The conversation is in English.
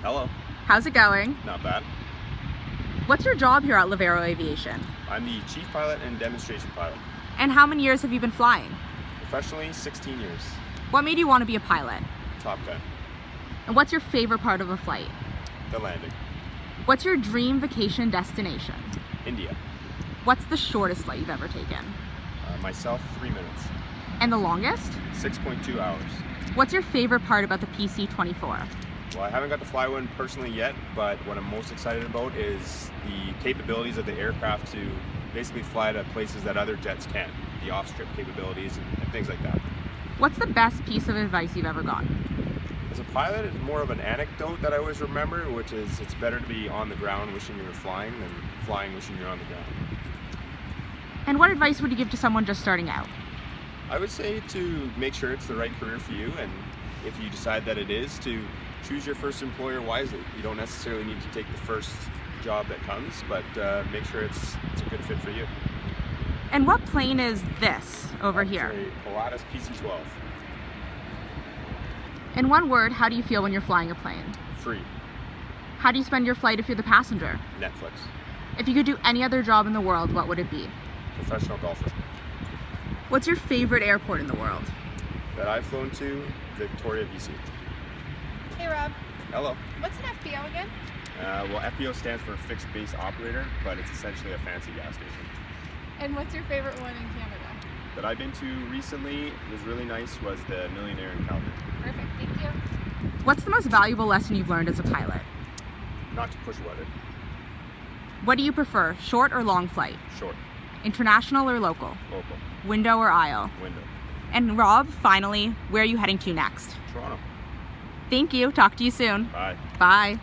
Hello. How's it going? Not bad. What's your job here at Levaero Aviation? I'm the chief pilot and demonstration pilot. And how many years have you been flying? Professionally, 16 years. What made you want to be a pilot? Top Gun. And what's your favorite part of a flight? The landing. What's your dream vacation destination? India. What's the shortest flight you've ever taken? Myself, 3 minutes. And the longest? 6.2 hours. What's your favorite part about the PC-24? Well, I haven't got to fly one personally yet, but what I'm most excited about is the capabilities of the aircraft to basically fly to places that other jets can't. The off-strip capabilities and things like that. What's the best piece of advice you've ever gotten? As a pilot, it's more of an anecdote that I always remember, which is it's better to be on the ground wishing you were flying than flying wishing you're on the ground. And what advice would you give to someone just starting out? I would say to make sure it's the right career for you, and if you decide that it is, to choose your first employer wisely. You don't necessarily need to take the first job that comes, but make sure it's a good fit for you. And what plane is this over here? It's a Pilatus PC-12. In one word, how do you feel when you're flying a plane? Free. How do you spend your flight if you're the passenger? Netflix. If you could do any other job in the world, what would it be? Professional golfer. What's your favorite airport in the world? That I've flown to, Victoria, BC. Hey Rob, Hello. what's an FBO again? Well, FBO stands for Fixed Base Operator, but it's essentially a fancy gas station. And what's your favorite one in Canada? That I've been to recently, was really nice, was the Millionaire in Calgary. Perfect, thank you. What's the most valuable lesson you've learned as a pilot? Not to push weather. What do you prefer, short or long flight? Short. International or local? Local. Window or aisle? Window. And Rob, finally, where are you heading to next? Toronto. Thank you. Talk to you soon. Bye. Bye.